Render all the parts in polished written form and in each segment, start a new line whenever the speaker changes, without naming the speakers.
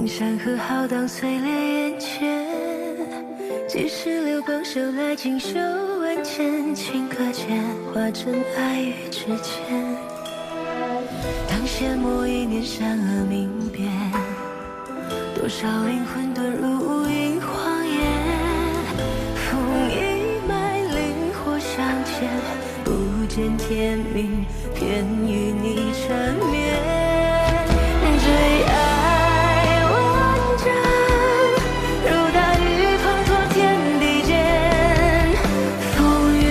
山河浩荡碎裂眼前，几时流光手来锦绣万千，顷刻间化成爱与之间。当阡陌一念善恶明辨，多少灵魂遁入无垠荒野。风一脉灵火相牵，不见天明，便与你缠绵。最爱万丈，如大雨滂沱天地间。风月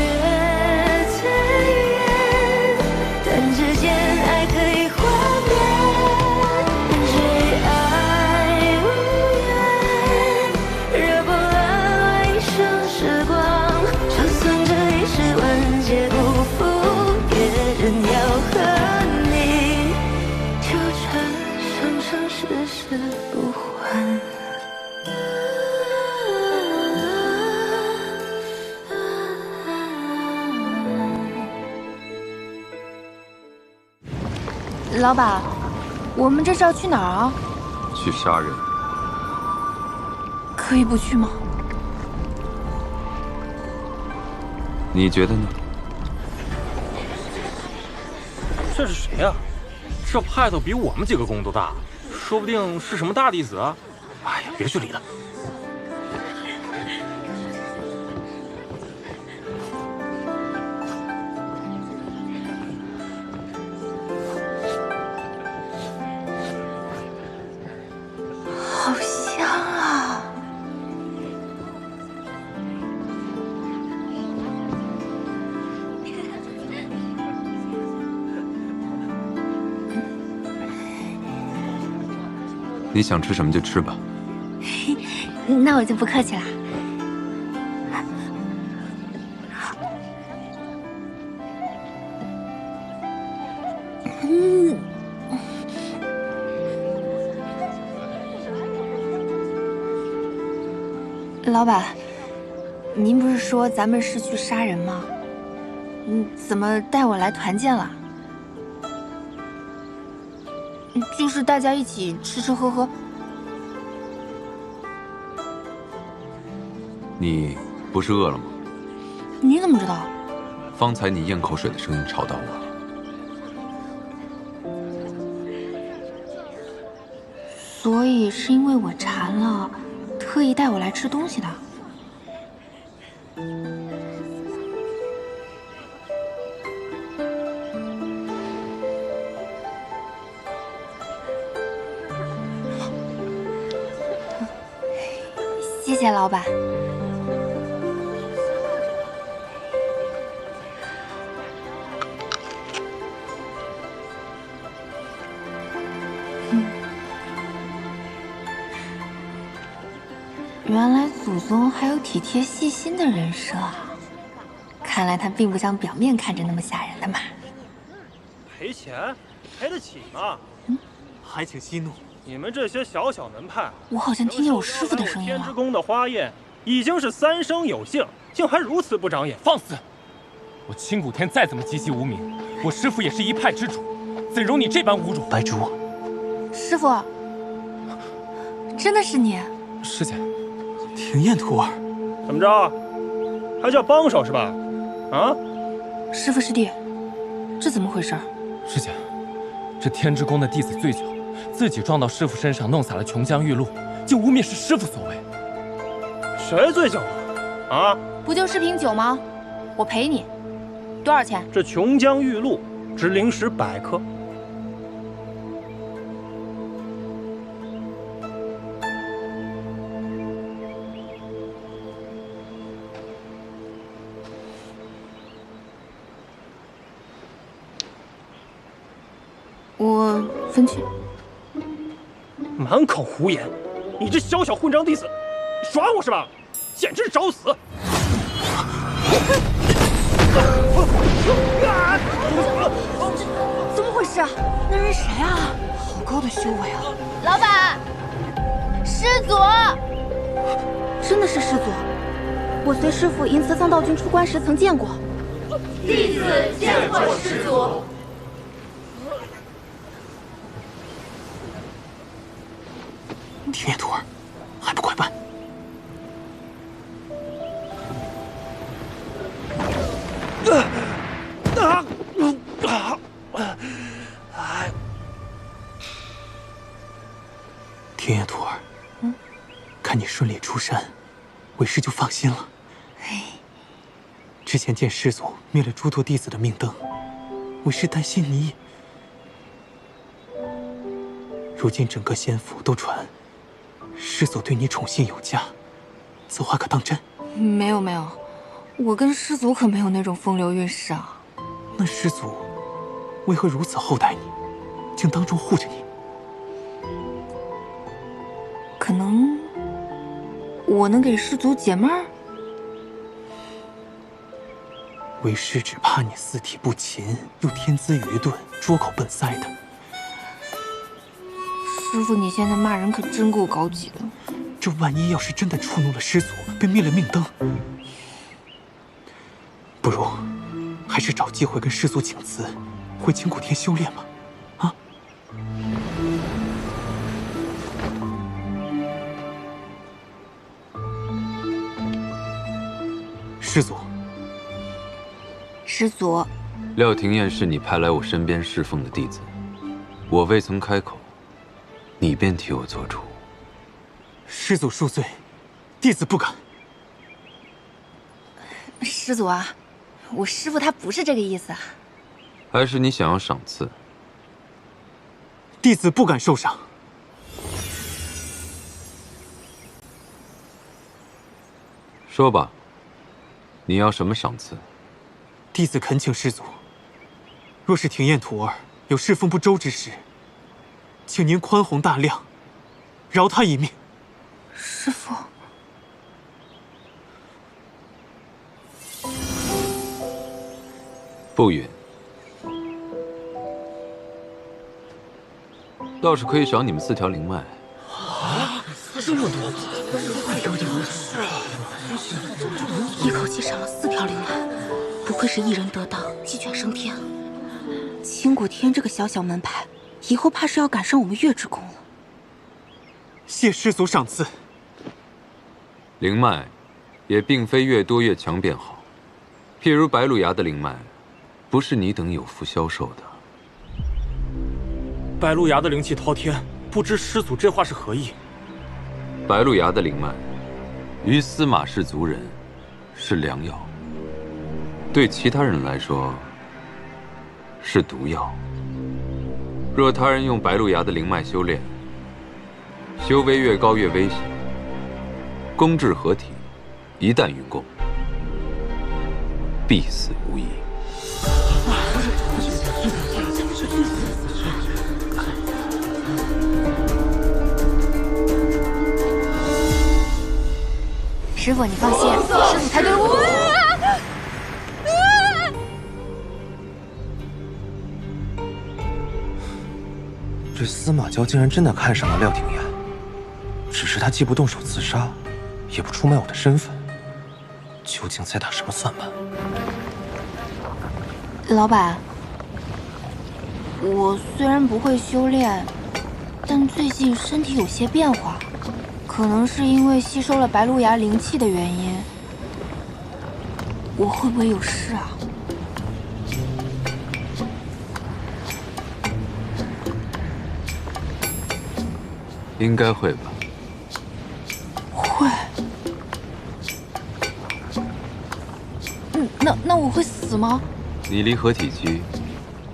最远，弹指间爱可以幻灭。最爱无缘，热波澜外一生时光。就算这一世万劫不复，也仍要和你纠缠。生生世世不还。
老板，我们这是要去哪儿啊？
去杀人。
可以不去吗？
你觉得呢？
这是谁呀？这派头比我们几个宫都大，说不定是什么大弟子啊！哎呀，别去理他。
好香啊！
你想吃什么就吃吧。
那我就不客气了。老板，您不是说咱们是去杀人吗？怎么带我来团建了？就是大家一起吃吃喝喝。
你不是饿了吗？
你怎么知道？
方才你咽口水的声音吵到我了。
所以是因为我馋了，特意带我来吃东西的。谢谢老板。原来祖宗还有体贴细心的人设啊！看来他并不像表面看着那么吓人的嘛。
赔钱赔得起吗？
还请息怒。
你们这些小小门派，
我好像听见我师傅的声音了。
天之宫的花宴已经是三生有幸，竟还如此不长眼！
放肆！我清谷天再怎么籍籍无名，我师傅也是一派之主，怎容你这般侮辱？
白竹，
师傅，真的是你？
师姐，
庭燕徒儿，
怎么着？还叫帮手是吧？啊？
师傅师弟，这怎么回事？
师姐，这天之宫的弟子醉酒，自己撞到师傅身上，弄洒了琼浆玉露，竟污蔑是师傅所为。
谁醉酒了？啊？
不就是瓶酒吗？我赔你，多少钱？
这琼浆玉露值灵石100颗。
我分去。
满口胡言！你这小小混账弟子，你耍我是吧？简直是找死！
怎么回事啊？那人谁啊？好高的修为啊！老板，师祖，真的是师祖。我随师父迎慈藏道君出关时曾见过。
弟子见过师祖。
天眼徒儿，还不快办！天眼徒儿，看你顺利出山，为师就放心了。之前见师祖灭了诸多弟子的命灯，为师担心你。如今整个仙府都传师祖对你宠信有加，此话可当真？
没有，我跟师祖可没有那种风流韵事啊。
那师祖为何如此厚待你，竟当众护着你？
可能我能给师祖解闷儿。
为师只怕你四体不勤，又天资愚钝，拙口笨塞的。
师父，你现在骂人可真够高级的。
这万一要是真的触怒了师祖，被灭了命灯，不如还是找机会跟师祖请辞，回青谷天修炼吧。啊！师祖。
师祖，
廖廷彦是你派来我身边侍奉的弟子，我未曾开口，你便替我做主。
师祖恕罪，弟子不敢。
师祖啊，我师父他不是这个意思啊。
还是你想要赏赐？
弟子不敢受赏。
说吧，你要什么赏赐？
弟子恳请师祖，若是廷彦徒儿有侍奉不周之时，请您宽宏大量，饶他一命。
师父，
不允。倒是可以赏你们4条灵脉。
啊，这么多！
一口气赏了4条灵脉，不愧是一人得道，鸡犬升天。青谷天这个小小门派，以后怕是要赶上我们月之宫了。
谢师祖赏赐。
灵脉也并非越多越强便好，譬如白鹿崖的灵脉，不是你等有福消受的。
白鹿崖的灵气滔天，不知师祖这话是何意？
白鹿崖的灵脉，于司马氏族人是良药，对其他人来说是毒药。若他人用白鹿崖的灵脉修炼，修为越高越危险。公至合体，一旦运功，必死无疑。
师父，你放心，师父才对我。
这司马娇竟然真的看上了廖廷彦，只是他既不动手自杀，也不出卖我的身份，究竟在打什么算盘？
老板，我虽然不会修炼，但最近身体有些变化。可能是因为吸收了白鹿崖灵气的原因，我会不会有事啊？
应该会吧。
会。那我会死吗？
你离合体期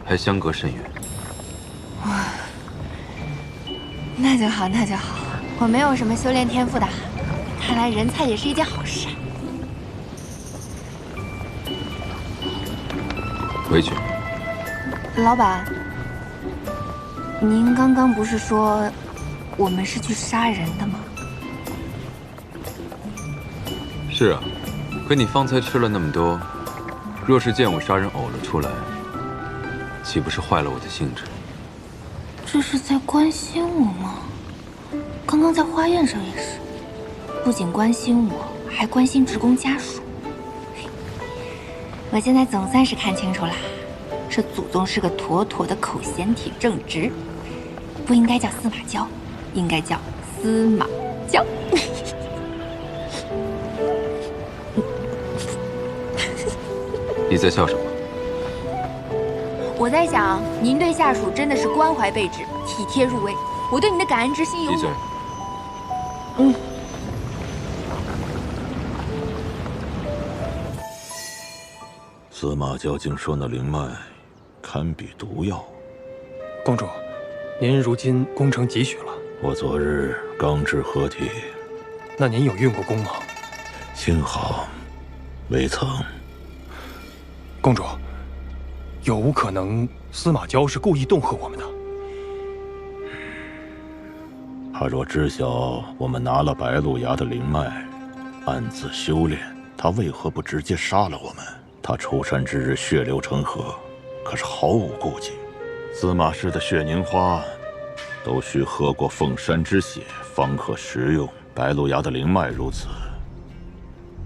还相隔甚远。
那就好，那就好。我没有什么修炼天赋的，看来人才也是一件好事。
回去。
老板，您刚刚不是说我们是去杀人的吗？
是啊，可你方才吃了那么多，若是见我杀人呕了出来，岂不是坏了我的兴致？
这是在关心我吗？刚刚在花宴上也是，不仅关心我，还关心职工家属。我现在总算是看清楚了，这祖宗是个妥妥的口嫌体正直，不应该叫司马娇，应该叫司马交。
你在笑什么？
我在想，您对下属真的是关怀备至，体贴入微。我对您的感恩之心有。
闭嘴。
司马交竟说那灵脉堪比毒药。
公主，您如今功成几许了？
我昨日刚至合体。
那您有运过功吗？
幸好未曾。
公主，有无可能司马交是故意恫吓我们的？
他若知晓我们拿了白鹿崖的灵脉，暗自修炼，他为何不直接杀了我们？他出山之日血流成河，可是毫无顾忌。司马氏的血凝花，都需喝过凤山之血方可食用。白鹿崖的灵脉如此，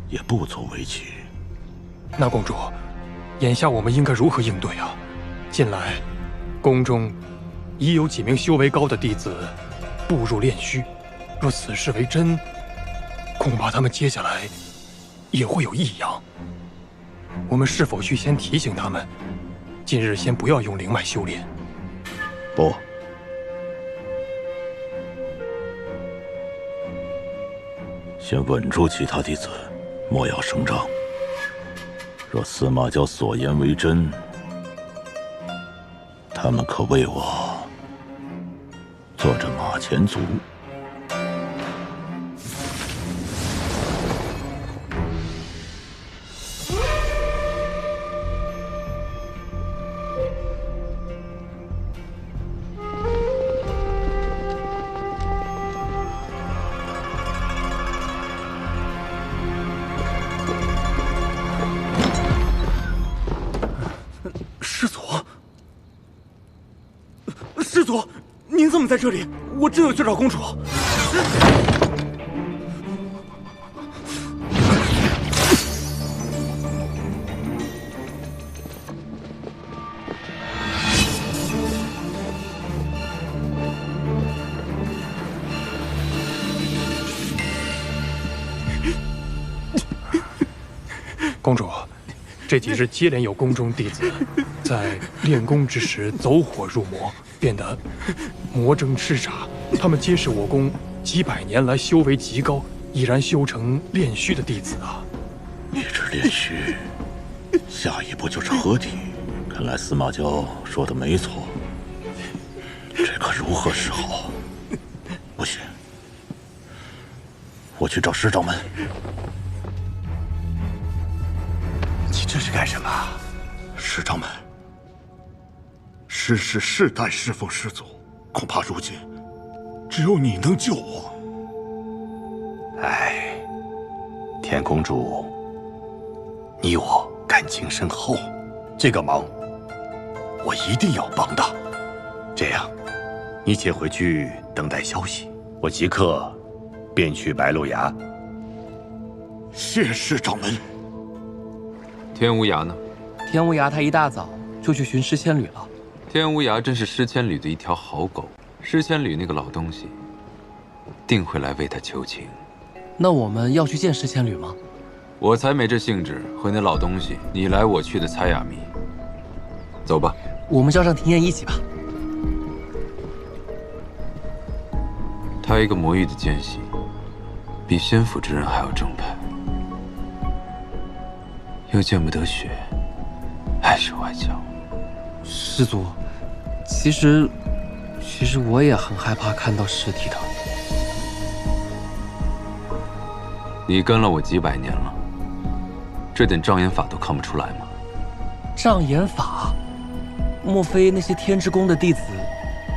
也不足为奇。
那公主，眼下我们应该如何应对啊？近来，宫中已有几名修为高的弟子步入炼虚，若此事为真，恐怕他们接下来也会有异样。我们是否需先提醒他们，近日先不要用灵脉修炼？
不，先稳住其他弟子，莫要声张。若司马交所言为真，他们可为我做着马前卒。
师祖，您怎么在这里？我正要去找公主。
公主，这几日接连有宫中弟子在练功之时走火入魔，变得魔怔痴傻。他们皆是我宫几百年来修为极高，已然修成炼虚的弟子啊！
一直炼虚，下一步就是合体。看来司马交说的没错，这可如何是好？不行，我去找师掌门。
你这是干什么？
师掌门，师氏世代侍奉师祖，恐怕如今只有你能救我。
哎，田公主，你我感情深厚，这个忙我一定要帮的。这样，你且回去等待消息，我即刻便去白鹿崖。
谢师掌门。
天无涯呢？
天无涯他一大早就去寻诗千缕了。
天无涯真是诗千缕的一条好狗，诗千缕那个老东西，定会来为他求情。
那我们要去见诗千缕吗？
我才没这兴致和那老东西你来我去的猜哑谜。走吧，
我们叫上庭燕一起吧。
他一个魔域的奸细，比仙府之人还要正派，又见不得血，碍手碍脚。
师祖，其实我也很害怕看到尸体的。
你跟了我几百年了，这点障眼法都看不出来吗？
障眼法？莫非那些天之宫的弟子，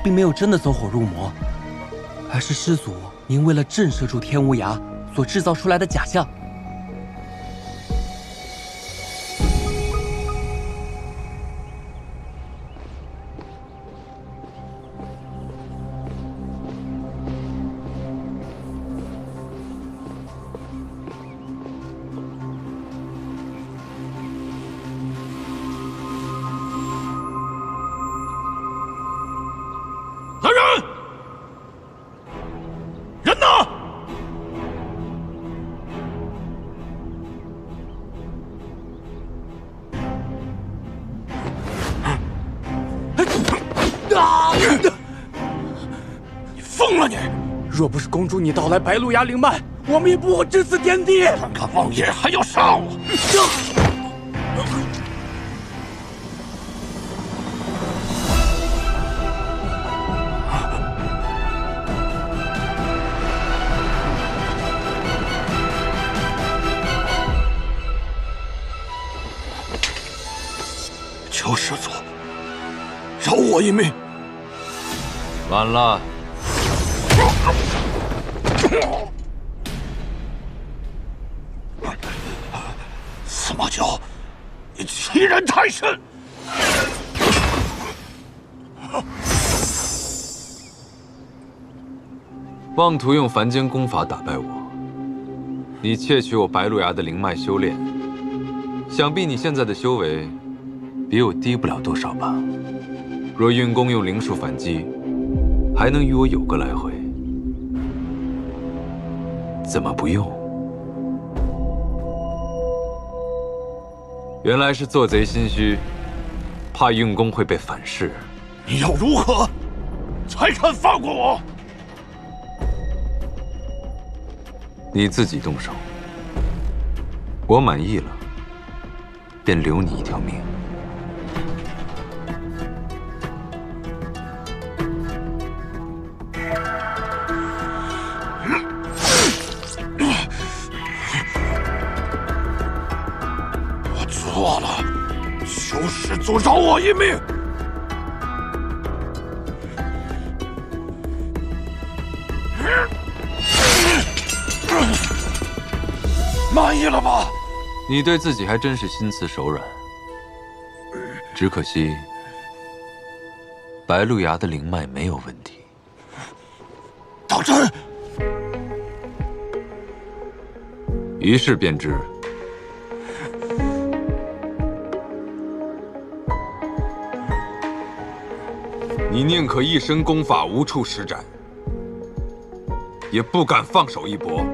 并没有真的走火入魔，而是师祖您为了震慑住天无涯所制造出来的假象？
来人！人
疯了你！
若不是公主你盗来白鹿牙灵脉，我们也不会至死颠地。
看看王爷还要杀我！求师祖饶我一命！
晚了。
司马交，你欺人太甚！
妄图用凡间功法打败我，你窃取我白鹿牙的灵脉修炼，想必你现在的修为比我低不了多少吧？若运功用灵术反击，还能与我有个来回，怎么不用？原来是做贼心虚，怕运功会被反噬。
你要如何才肯放过我？
你自己动手，我满意了，便留你一条命。
我错了，求师祖饶我一命。满意了吧？
你对自己还真是心慈手软，只可惜白鹿牙的灵脉没有问题。
当真？
一试便知。你宁可一身功法无处施展，也不敢放手一搏，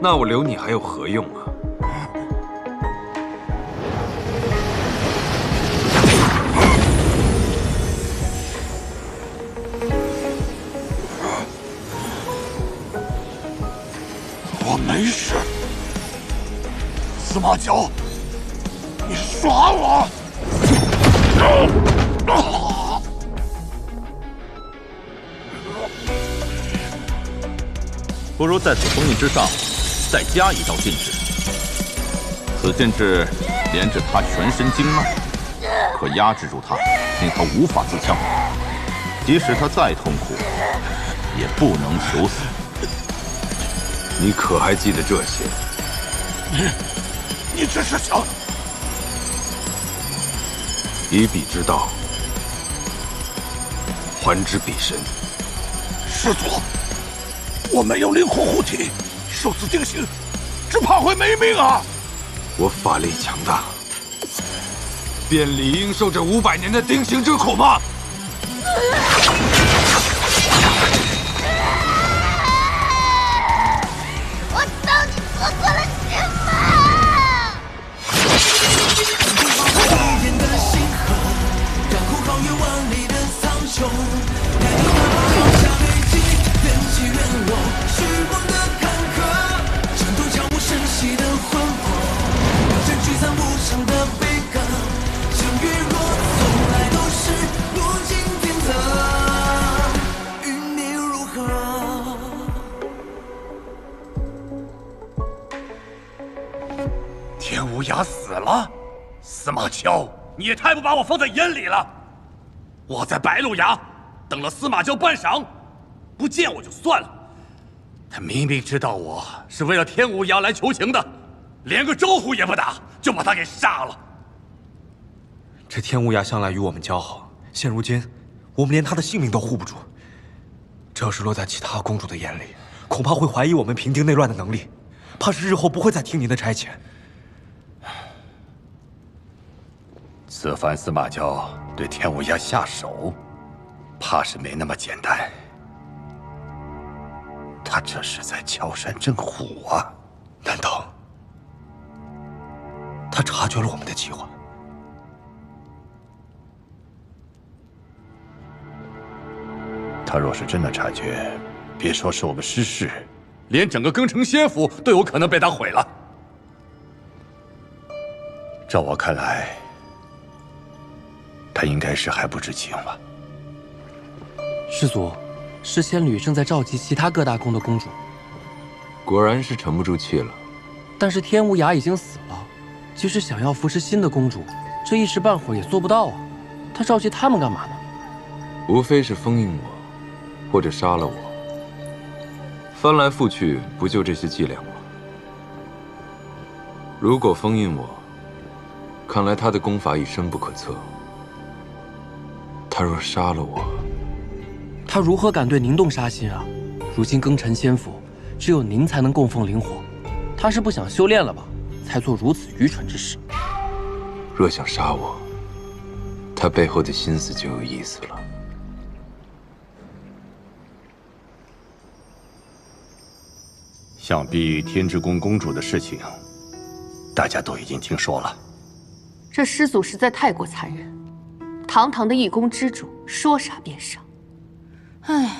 那我留你还有何用啊？
我没事。司马交，你耍我！
不如在此封印之上再加一道禁制。此禁制连着他全身经脉，可压制住他，令他无法自强。即使他再痛苦，也不能求死。
你可还记得这些？
你只是想
以彼之道还之彼身。
师祖，我没有灵魂护体，受此定刑，只怕会没命啊！
我法力强大，便理应受这500年的定刑之苦吗？
我到底做错了什么？
天无涯死了，司马交，你也太不把我放在眼里了。我在白鹿崖等了司马交半晌，不见我就算了，他明明知道我是为了天无涯来求情的，连个招呼也不打，就把他给杀了。
这天无涯向来与我们交好，现如今我们连他的性命都护不住。这要是落在其他公主的眼里，恐怕会怀疑我们平定内乱的能力，怕是日后不会再听您的差遣。
此番司马交对天无涯下手，怕是没那么简单。他这是在敲山震虎啊！
难道他察觉了我们的计划？
他他若是真的察觉，别说是我们失事，连整个庚城仙府都有可能被他毁了。照我看来，他应该是还不知情吧。
师祖，诗仙侣正在召集其他各大宫的公主。
果然是沉不住气了。
但是天无涯已经死了，即使想要扶持新的公主，这一时半会儿也做不到啊。他召集他们干嘛呢？
无非是封印我，或者杀了我。翻来覆去，不就这些伎俩吗？如果封印我，看来他的功法已深不可测。他若杀了我，
他如何敢对您动杀心啊？如今庚辰仙府，只有您才能供奉灵火。他是不想修炼了吧？才做如此愚蠢之事。
若想杀我，他背后的心思就有意思了。
想必天之宫公主的事情，大家都已经听说了。
这师祖实在太过残忍，堂堂的一宫之主，说杀便杀。
哎，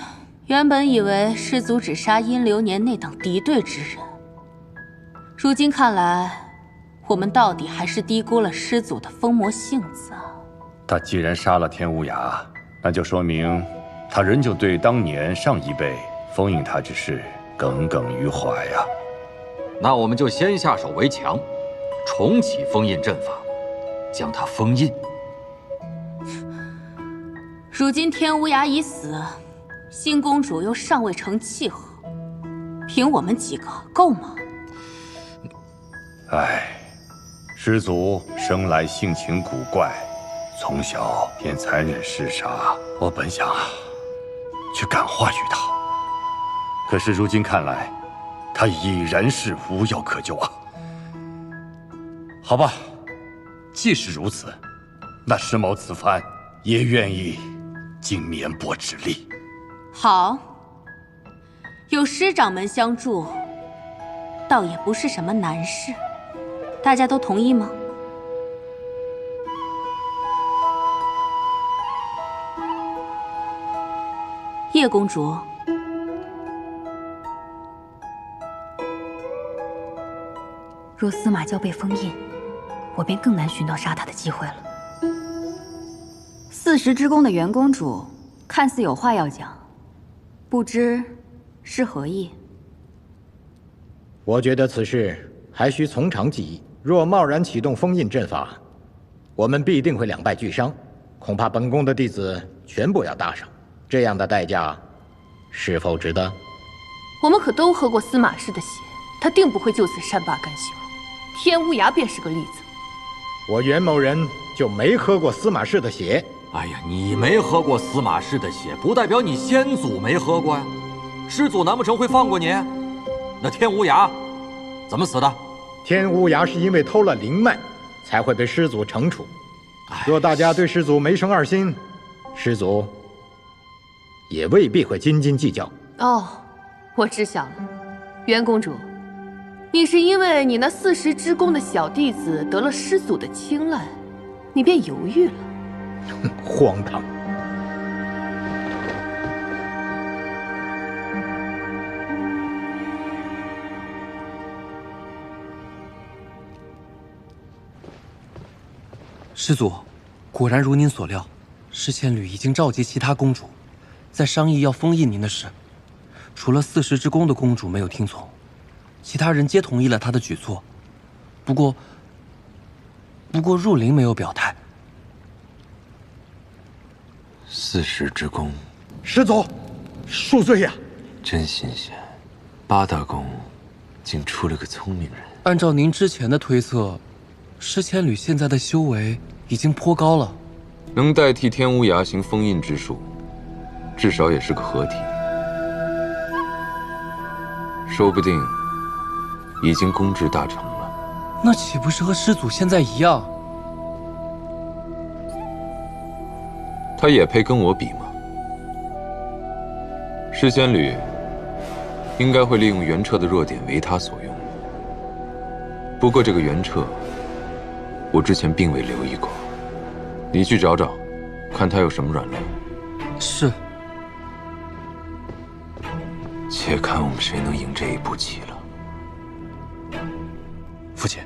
原本以为师祖只杀殷流年那等敌对之人，如今看来，我们到底还是低估了师祖的疯魔性子啊！
他既然杀了天无涯，那就说明他仍旧对当年上一辈封印他之事耿耿于怀呀。
那我们就先下手为强，重启封印阵法，将他封印。
如今天无涯已死，新公主又尚未成气候，凭我们几个够吗？
唉，师祖生来性情古怪，从小便残忍嗜杀。我本想去感化于他，可是如今看来，他已然是无药可救啊。好吧，既是如此，那石某此番也愿意尽绵薄之力。
好，有师掌门相助，倒也不是什么难事。大家都同意吗？叶公主，
若司马交被封印，我便更难寻到杀他的机会了。40之宫的袁公主看似有话要讲，不知是何意？
我觉得此事还需从长计议。若贸然启动封印阵法，我们必定会两败俱伤，恐怕本宫的弟子全部要搭上。这样的代价，是否值得？
我们可都喝过司马氏的血，他定不会就此善罢甘休。天无涯便是个例子。
我袁某人就没喝过司马氏的血。
哎呀，你没喝过司马氏的血，不代表你先祖没喝过呀。师祖难不成会放过你？那天无涯怎么死的？
天无涯是因为偷了灵脉，才会被师祖惩处。若大家对师祖没生二心，师祖也未必会斤斤计较。
哦，我知晓了，袁公主，你是因为你那40之宫的小弟子得了师祖的青睐，你便犹豫了。
荒唐！
师祖，果然如您所料，诗仙侣已经召集其他公主，在商议要封印您的事。除了40之宫的公主没有听从，其他人皆同意了他的举措。不过入灵没有表态。
40之宫，
师祖，恕罪呀！
真新鲜，8大宫竟出了个聪明人。
按照您之前的推测，诗仙侣现在的修为已经颇高了，
能代替天无涯行封印之术，至少也是个合体。说不定已经攻至大成了。
那岂不是和师祖现在一样？
他也配跟我比吗？诗仙侣应该会利用袁彻的弱点为他所用。不过这个袁彻，我之前并未留意过。你去找找，看他有什么软肋。
是。
且看我们谁能赢这一步棋了。
父亲，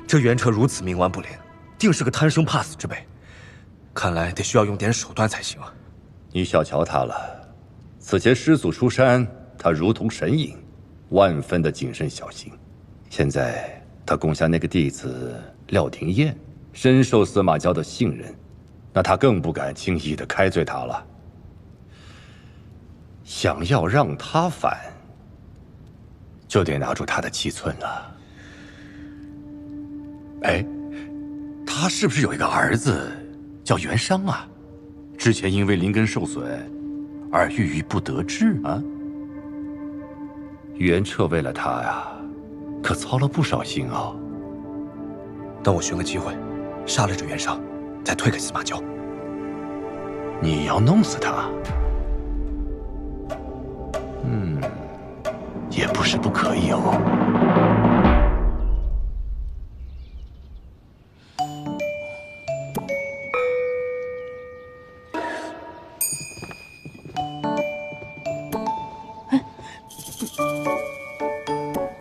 这袁彻如此冥顽不灵，定是个贪生怕死之辈，看来得需要用点手段才行啊。
你小瞧他了，此前师祖出山，他如同神隐，万分的谨慎小心。现在他攻下那个弟子廖廷彦，深受司马交的信任，那他更不敢轻易的开罪他了。想要让他反，就得拿住他的七寸了。哎，他是不是有一个儿子叫袁商啊？之前因为灵根受损而郁郁不得志啊。袁彻为了他呀，可操了不少心啊。
等我寻个机会，杀了这袁商，再推给司马交。
你要弄死他？也不是不可以哦。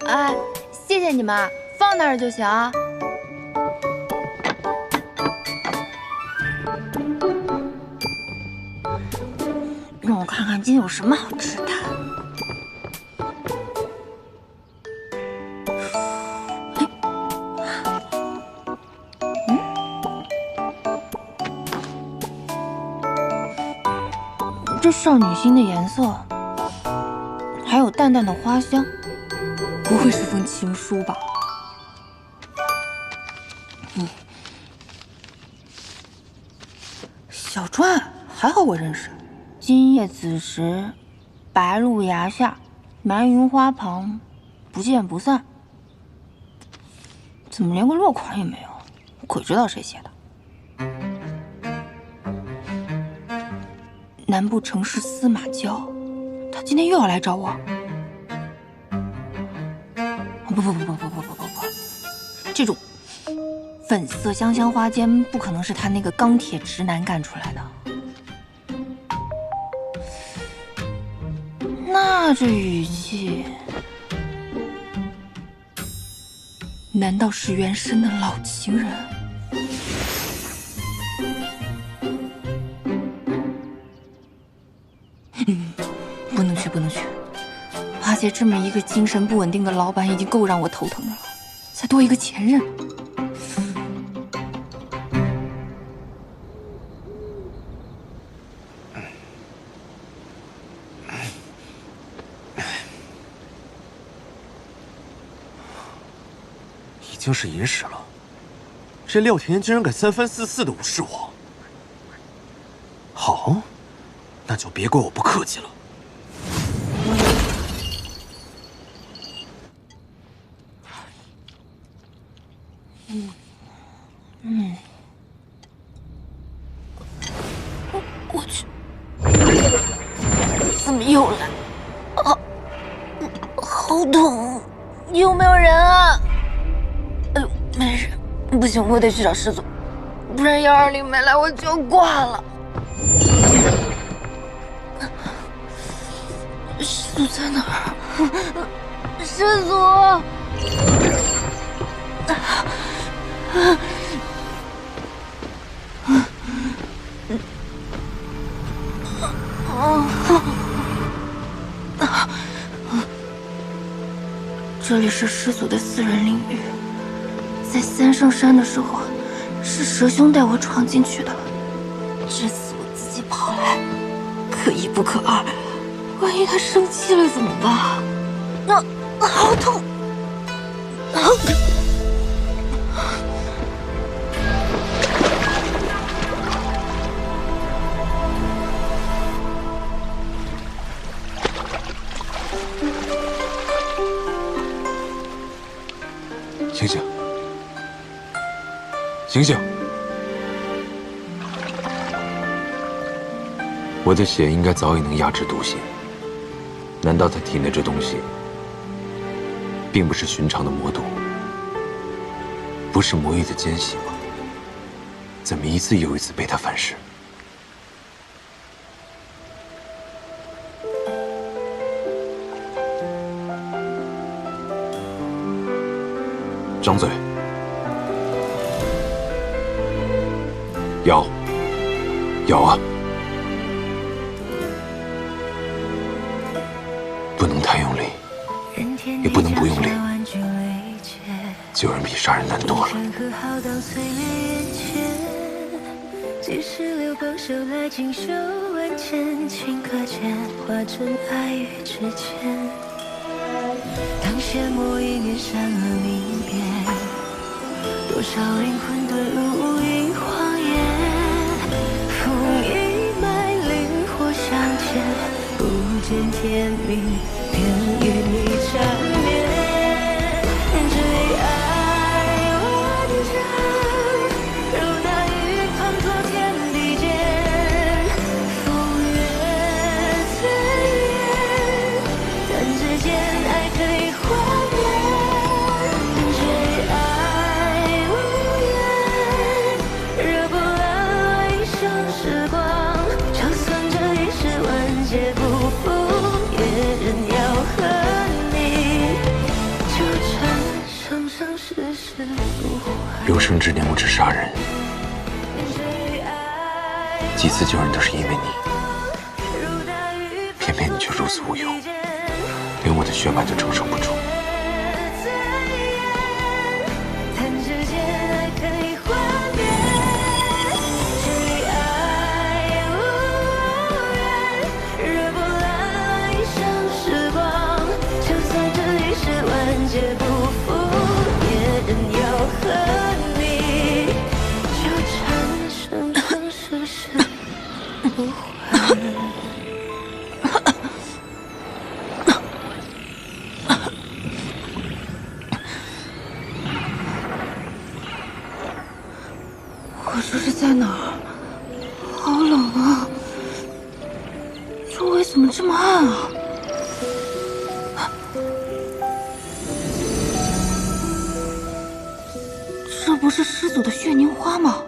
哎，谢谢你们，放那儿就行。让我看看今天有什么好吃的。这少女心的颜色，还有淡淡的花香，不会是封情书吧？小篆还好我认识。今夜子时，白露崖下，埋云花旁，不见不散。怎么连个落款也没有？鬼知道谁写的。难不成是司马交？他今天又要来找我？不，这种粉色香香花间不可能是他那个钢铁直男干出来的。那这语气，难道是原生的老情人？不能去！阿杰这么一个精神不稳定的老板已经够让我头疼的了，再多一个前任。
已经是寅时了，这廖廷彦竟然敢三番四次的无视我。好，那就别怪我不客气了。
我去，怎么又来？啊，好痛！有没有人啊？哎呦，没事，不行，我得去找师祖，不然120没来我就要挂了。师祖在哪儿？师祖！这里是师祖的私人领域，在三圣山的时候，是蛇兄带我闯进去的。这次我自己跑来，可一不可二，万一他生气了怎么办？好痛！
醒醒！醒醒！我的血应该早已能压制毒性，难道他体内这东西并不是寻常的魔毒，不是魔域的奸细吗？怎么一次又一次被他反噬？
张嘴。咬，咬啊！不能太用力，也不能不用力。救人比杀人难多了。
几十流光手来锦绣万千，顷刻间化成爱与之间。当阡陌一眼闪了明辨，多少灵魂遁入无垠荒野。风一脉，灵火相见，不见天明，便与你缠绵。最爱万丈，如大雨滂沱天地间。风月最远，弹指间爱可以幻灭。最爱无言，惹波澜一生时光。就算这一世万劫不复，也仍要和你纠缠，生生世世不换。
有生之年我只杀人，几次救人都是因为你，偏偏你却如此无有，连我的血脉都承受不住。
弹指间爱可以幻灭，最爱无缘，惹波澜一生时光。就算这一世万劫不复，也仍要和你纠缠，生生世世不换。
我这是在哪儿？好冷啊！周围怎么这么暗啊？这不是师祖的血凝花吗？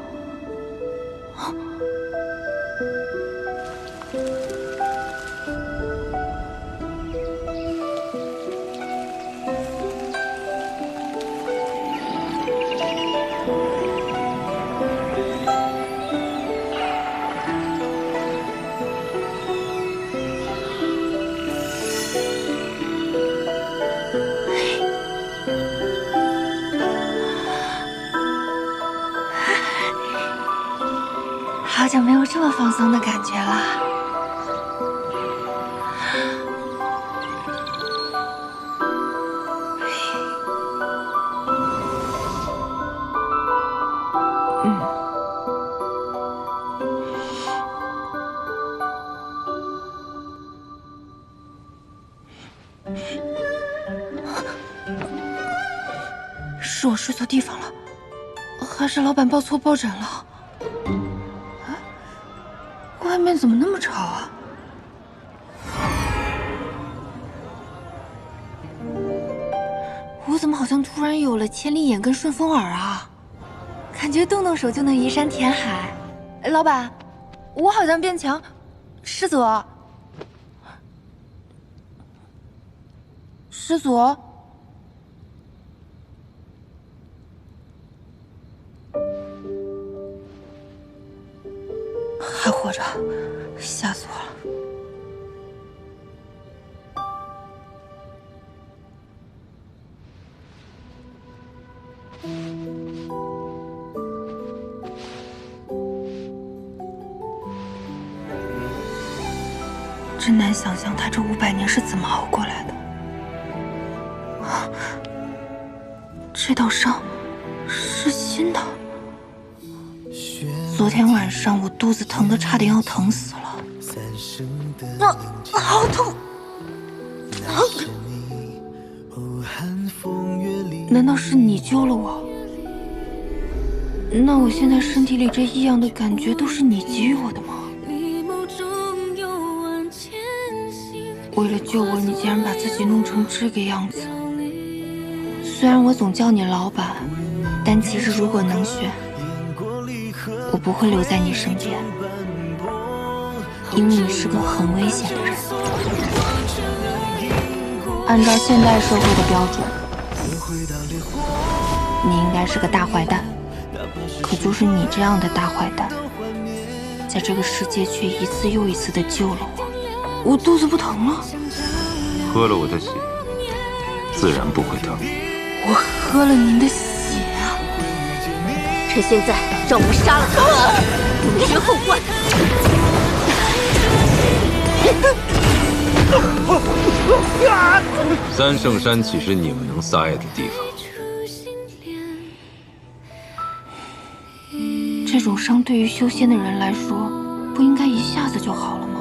好久没有这么放松的感觉了。是我睡错地方了，还是老板抱错抱枕了？外面怎么那么吵啊？我怎么好像突然有了千里眼跟顺风耳啊？感觉动动手就能移山填海。老板，我好像变强。师祖，师祖，还活着，吓死我了。真难想象他这500年是怎么熬过来的。这道伤是新的。昨天晚上我肚子疼得差点要疼死了，好痛！难道是你救了我？那我现在身体里这异样的感觉都是你给予我的吗？为了救我，你竟然把自己弄成这个样子。虽然我总叫你老板，但其实如果能选，我不会留在你身边，因为你是个很危险的人。按照现代社会的标准，你应该是个大坏蛋，可就是你这样的大坏蛋，在这个世界却一次又一次的救了我。我肚子不疼了，
喝了我的血，自然不会疼。
我喝了您的血啊！
趁现在让我们杀了他，不绝后患。
三圣山岂是你们能撒野的地方？
这种伤对于修仙的人来说，不应该一下子就好了吗？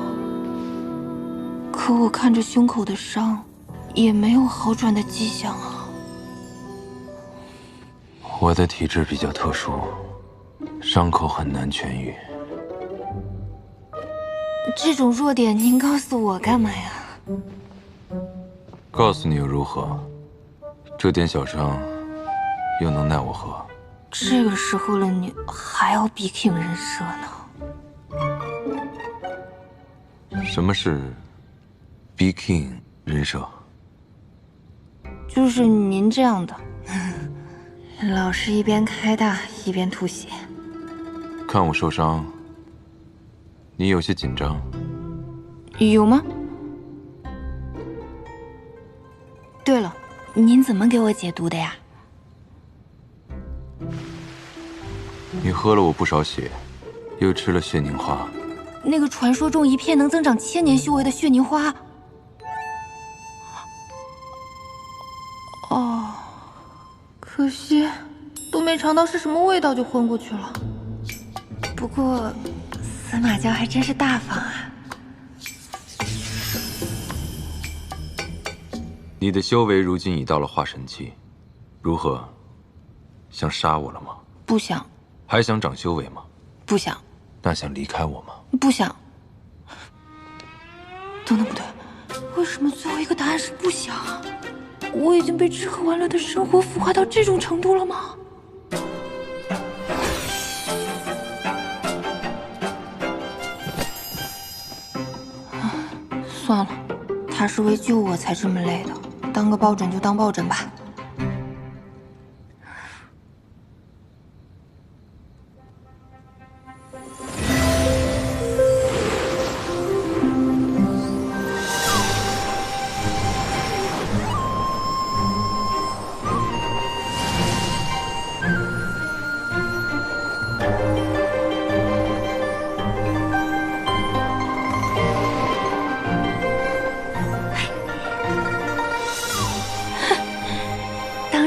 可我看着胸口的伤，也没有好转的迹象啊。
我的体质比较特殊，伤口很难痊愈。
这种弱点您告诉我干嘛呀？
告诉你又如何？这点小伤，又能奈我何？
这个时候了，你还要比 king 人设呢？
什么是 B King 人设？
就是您这样的，老是一边开大一边吐血。
看我受伤，你有些紧张。
有吗？对了，您怎么给我解毒的呀？
你喝了我不少血，又吃了血凝花。
那个传说中一片能增长1000年修为的血凝花。哦，可惜都没尝到是什么味道就昏过去了。不过司马教还真是大方啊。
你的修为如今已到了化神期，如何？想杀我了吗？
不想。
还想长修为吗？
不想。
那想离开我吗？
不想。等等，不对，为什么最后一个答案是不想？我已经被吃喝玩乐的生活腐化到这种程度了吗？算了，他是为救我才这么累的，当个抱枕就当抱枕吧。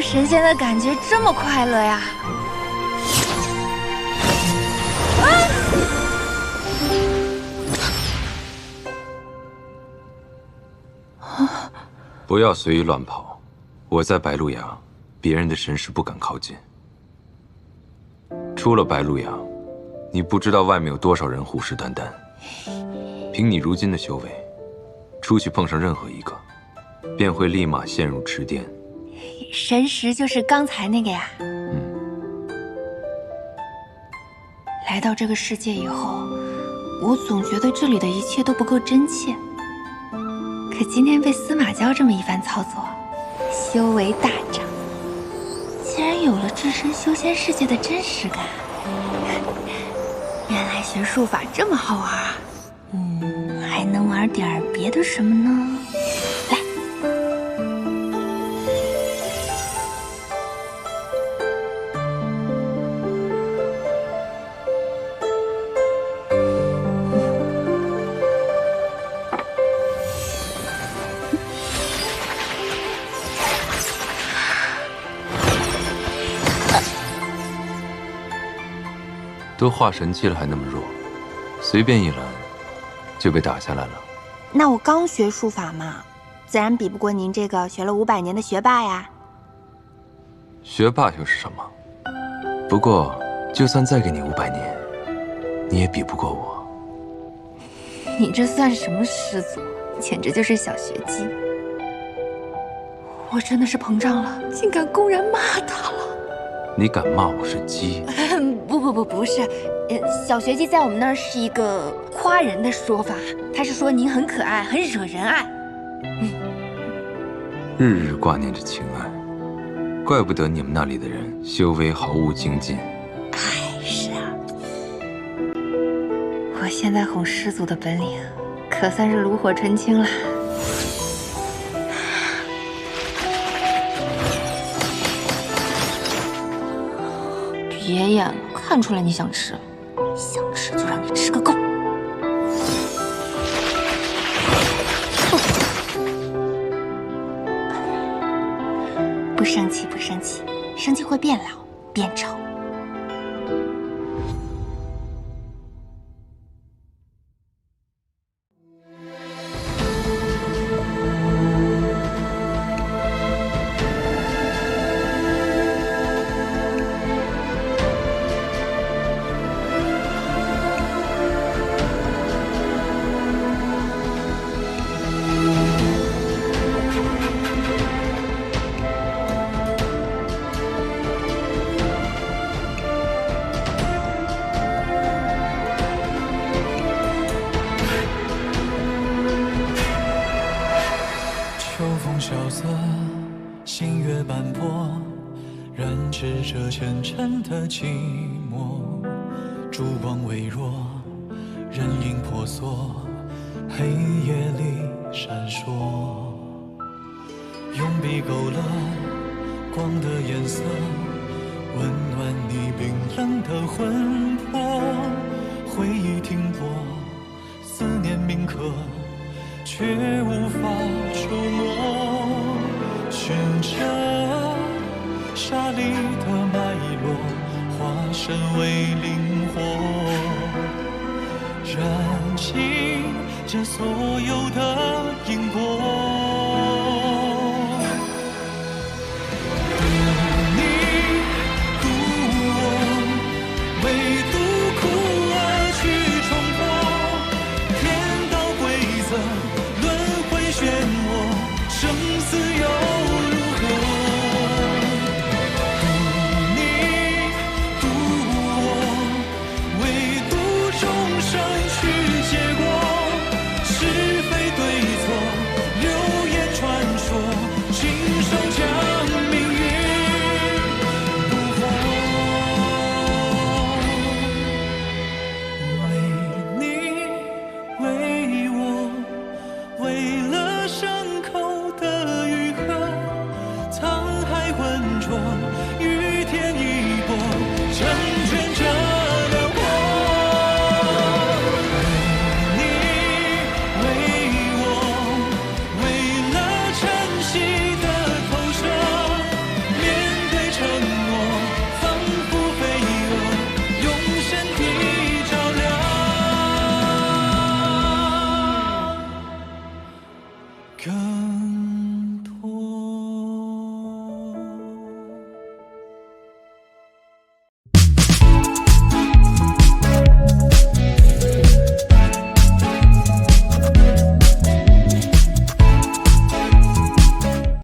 神仙的感觉这么快乐呀！
不要随意乱跑。我在白鹿崖，别人的神识不敢靠近。出了白鹿崖，你不知道外面有多少人虎视眈眈。凭你如今的修为，出去碰上任何一个，便会立马陷入池淀。
神识就是刚才那个呀。来到这个世界以后，我总觉得这里的一切都不够真切。可今天被司马教这么一番操作，修为大涨，竟然有了置身修仙世界的真实感。原来学术法这么好玩啊！还能玩点别的什么呢？来。
都化神期了还那么弱，随便一拦就被打下来了。
那我刚学术法嘛，自然比不过您这个学了500年的学霸呀。
学霸又是什么？不过就算再给你500年，你也比不过我。
你这算什么师祖？简直就是小学鸡！我真的是膨胀了，竟敢公然骂他了。
你敢骂我是鸡？
不是，小学鸡在我们那儿是一个夸人的说法，他是说您很可爱，很惹人爱。
日日挂念着情爱，怪不得你们那里的人修为毫无精进。
是啊，我现在哄师祖的本领，可算是炉火纯青了。别演，看出来你想吃，想吃就让你吃个够。不生气，不生气，生气会变老变丑。
萧瑟，星月斑驳，染指这前尘的寂寞。烛光微弱，人影婆娑，黑夜里闪烁。用笔勾勒光的颜色，温暖你冰冷的魂魄。回忆停泊，思念铭刻，却无法触摸。循着沙砾的脉络，化身为灵火，燃尽这所有的因果。